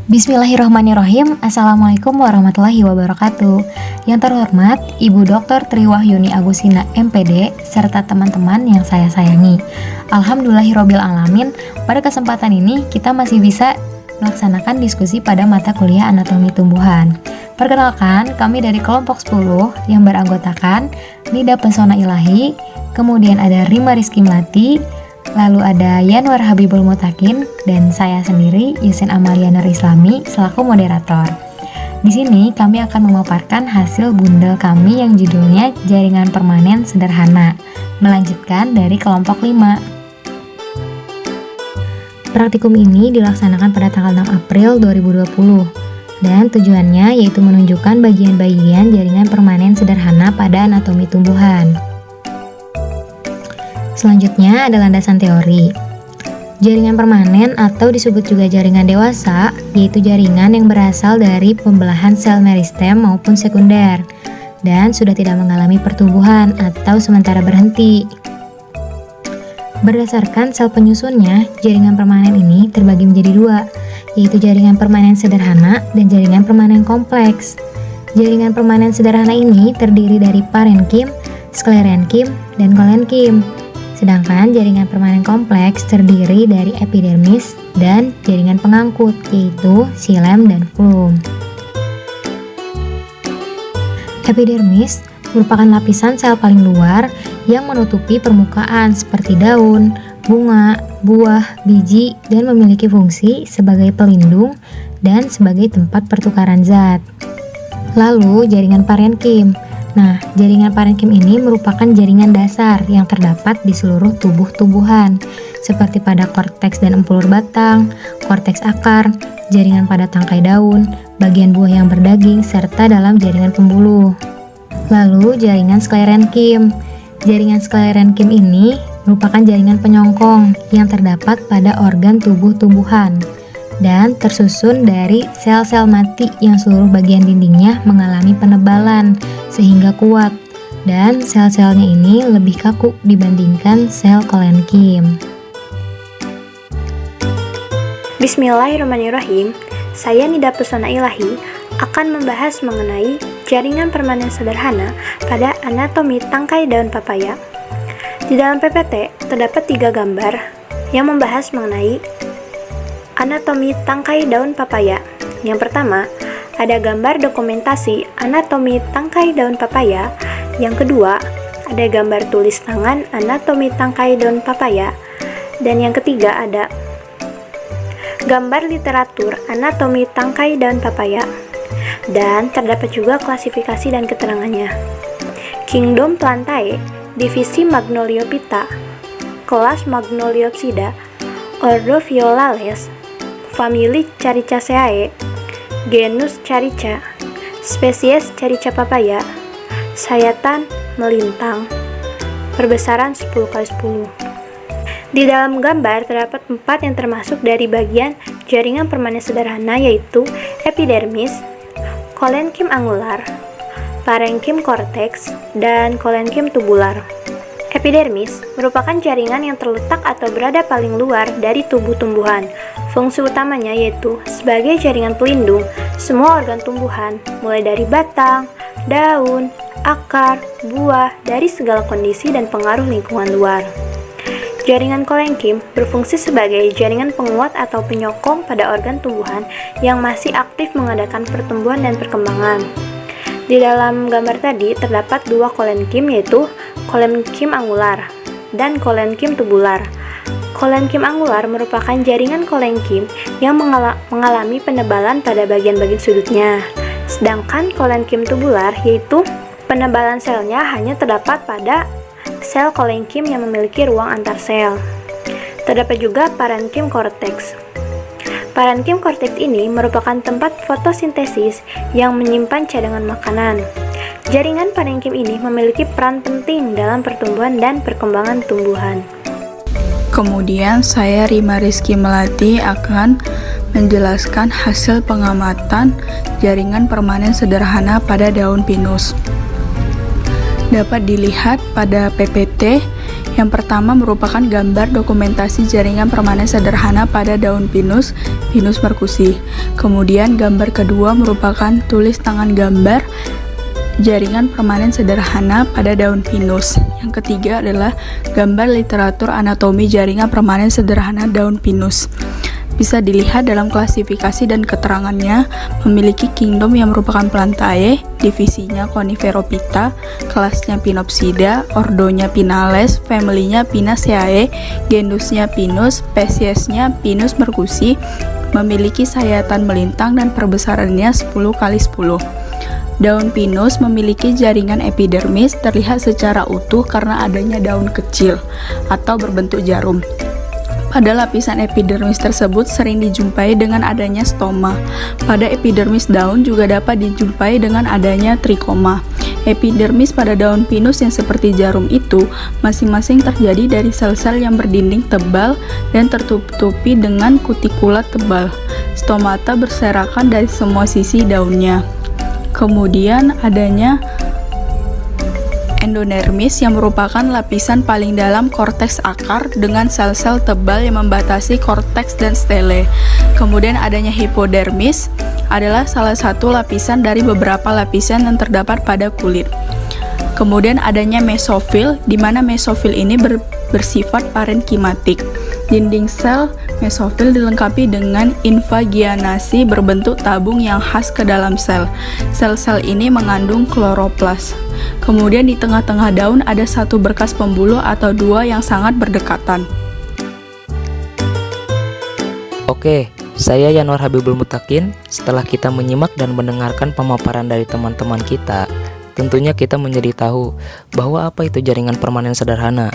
Bismillahirrahmanirrahim. Assalamualaikum warahmatullahi wabarakatuh. Yang terhormat Ibu Dr. Triwahyuni Agustina MPD serta teman-teman yang saya sayangi. Alhamdulillahirobbilalamin. Pada kesempatan ini kita masih bisa melaksanakan diskusi pada mata kuliah anatomi tumbuhan. Perkenalkan, kami dari kelompok 10 yang beranggotakan Nida Pesona Ilahi, kemudian ada Rima Rizky Melati, lalu ada Yanwar Habibul Mutakin, dan saya sendiri Yusin Amalia Nur Islami selaku moderator. Di sini kami akan memaparkan hasil bundel kami yang judulnya Jaringan Permanen Sederhana, melanjutkan dari kelompok 5. Praktikum ini dilaksanakan pada tanggal 6 April 2020 dan tujuannya yaitu menunjukkan bagian-bagian jaringan permanen sederhana pada anatomi tumbuhan. Selanjutnya ada landasan teori. Jaringan permanen atau disebut juga jaringan dewasa, yaitu jaringan yang berasal dari pembelahan sel meristem maupun sekunder dan sudah tidak mengalami pertumbuhan atau sementara berhenti. Berdasarkan sel penyusunnya, jaringan permanen ini terbagi menjadi dua, yaitu jaringan permanen sederhana dan jaringan permanen kompleks. Jaringan permanen sederhana ini terdiri dari parenkim, sklerenkim, dan kolenkim. Sedangkan jaringan permanen kompleks terdiri dari epidermis dan jaringan pengangkut, yaitu xilem dan flum. Epidermis merupakan lapisan sel paling luar yang menutupi permukaan seperti daun, bunga, buah, biji, dan memiliki fungsi sebagai pelindung dan sebagai tempat pertukaran zat. Lalu jaringan parenkim. Nah, jaringan parenkim ini merupakan jaringan dasar yang terdapat di seluruh tubuh tumbuhan, seperti pada korteks dan empulur batang, korteks akar, jaringan pada tangkai daun, bagian buah yang berdaging, serta dalam jaringan pembuluh. Lalu, jaringan sklerenkim. Jaringan sklerenkim ini merupakan jaringan penyongkong yang terdapat pada organ tubuh tumbuhan dan tersusun dari sel-sel mati yang seluruh bagian dindingnya mengalami penebalan sehingga kuat, dan sel-selnya ini lebih kaku dibandingkan sel kolenkim. Bismillahirrahmanirrahim. Saya Nida Pesona Ilahi akan membahas mengenai jaringan permanen sederhana pada anatomi tangkai daun papaya. Di dalam PPT terdapat 3 gambar yang membahas mengenai anatomi tangkai daun papaya. Yang pertama, ada gambar dokumentasi anatomi tangkai daun papaya. Yang kedua, ada gambar tulis tangan anatomi tangkai daun papaya. Dan yang ketiga, ada gambar literatur anatomi tangkai daun papaya. Dan terdapat juga klasifikasi dan keterangannya. Kingdom Plantae, divisi Magnoliophyta, kelas Magnoliopsida, ordo Violales, famili Caricaceae, genus Carica, spesies Carica papaya, sayatan melintang, perbesaran 10x10. Di dalam gambar terdapat 4 yang termasuk dari bagian jaringan permanen sederhana, yaitu epidermis, kolenkim angular, parenkim korteks, dan kolenkim tubular. Epidermis merupakan jaringan yang terletak atau berada paling luar dari tubuh tumbuhan. Fungsi utamanya yaitu sebagai jaringan pelindung semua organ tumbuhan, mulai dari batang, daun, akar, buah, dari segala kondisi dan pengaruh lingkungan luar. Jaringan kolenkim berfungsi sebagai jaringan penguat atau penyokong pada organ tumbuhan yang masih aktif mengadakan pertumbuhan dan perkembangan. Di dalam gambar tadi terdapat 2 kolenkim, yaitu kolenkim angular dan kolenkim tubular. Kolenkim angular merupakan jaringan kolenkim yang mengalami penebalan pada bagian-bagian sudutnya. Sedangkan kolenkim tubular yaitu penebalan selnya hanya terdapat pada sel kolenkim yang memiliki ruang antar sel. Terdapat juga parenkim korteks. Parenkim korteks ini merupakan tempat fotosintesis yang menyimpan cadangan makanan. Jaringan parenkim ini memiliki peran penting dalam pertumbuhan dan perkembangan tumbuhan. Kemudian saya Rima Rizky Melati akan menjelaskan hasil pengamatan jaringan permanen sederhana pada daun pinus. Dapat dilihat pada PPT Yang pertama merupakan gambar dokumentasi jaringan permanen sederhana pada daun pinus, Pinus merkusi. Kemudian gambar kedua merupakan tulis tangan gambar jaringan permanen sederhana pada daun pinus. Yang ketiga adalah gambar literatur anatomi jaringan permanen sederhana daun pinus. Bisa dilihat dalam klasifikasi dan keterangannya, memiliki kingdom yang merupakan Plantae, divisinya Coniferophyta, kelasnya Pinopsida, ordonya Pinales, familynya Pinaceae, genusnya Pinus, spesiesnya Pinus merkusi, memiliki sayatan melintang dan perbesarannya 10 kali 10. Daun pinus memiliki jaringan epidermis terlihat secara utuh karena adanya daun kecil atau berbentuk jarum. Pada lapisan epidermis tersebut sering dijumpai dengan adanya stoma. Pada epidermis daun juga dapat dijumpai dengan adanya trikoma. Epidermis pada daun pinus yang seperti jarum itu masing-masing terjadi dari sel-sel yang berdinding tebal dan tertutupi dengan kutikula tebal. Stomata berserakan dari semua sisi daunnya. Kemudian adanya endodermis yang merupakan lapisan paling dalam korteks akar dengan sel-sel tebal yang membatasi korteks dan stele. Kemudian adanya hipodermis adalah salah satu lapisan dari beberapa lapisan yang terdapat pada kulit. Kemudian adanya mesofil, di mana mesofil ini bersifat parenkimatik. Dinding sel mesofil dilengkapi dengan invaginasi berbentuk tabung yang khas ke dalam sel. Sel-sel ini mengandung kloroplas. Kemudian di tengah-tengah daun ada satu berkas pembuluh atau dua yang sangat berdekatan. Oke, saya Yanwar Habibul Mutakin. Setelah kita menyimak dan mendengarkan pemaparan dari teman-teman kita, tentunya kita menjadi tahu bahwa apa itu jaringan permanen sederhana.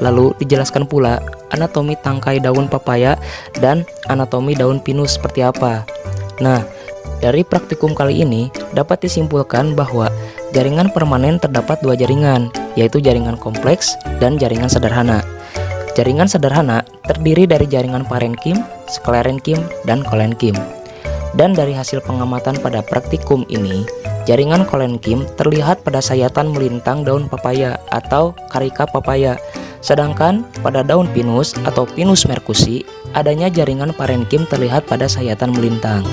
Lalu dijelaskan pula anatomi tangkai daun papaya dan anatomi daun pinus seperti apa. Nah, dari praktikum kali ini dapat disimpulkan bahwa jaringan permanen terdapat dua jaringan, yaitu jaringan kompleks dan jaringan sederhana. Jaringan sederhana terdiri dari jaringan parenkim, sklerenkim, dan kolenkim. Dan dari hasil pengamatan pada praktikum ini, jaringan kolenkim terlihat pada sayatan melintang daun papaya atau karika papaya. Sedangkan pada daun pinus atau Pinus merkusi, adanya jaringan parenkim terlihat pada sayatan melintang.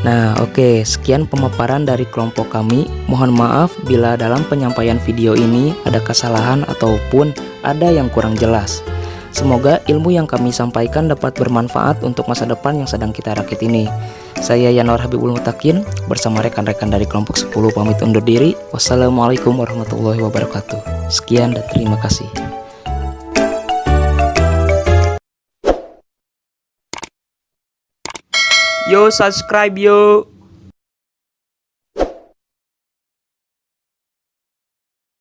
Nah, oke, sekian pemaparan dari kelompok kami. Mohon maaf bila dalam penyampaian video ini ada kesalahan ataupun ada yang kurang jelas. Semoga ilmu yang kami sampaikan dapat bermanfaat untuk masa depan yang sedang kita rakit ini. Saya Yanwar Habibul Mutakin bersama rekan-rekan dari kelompok 10 pamit undur diri. Wassalamualaikum warahmatullahi wabarakatuh. Sekian dan terima kasih. Yo, subscribe yo.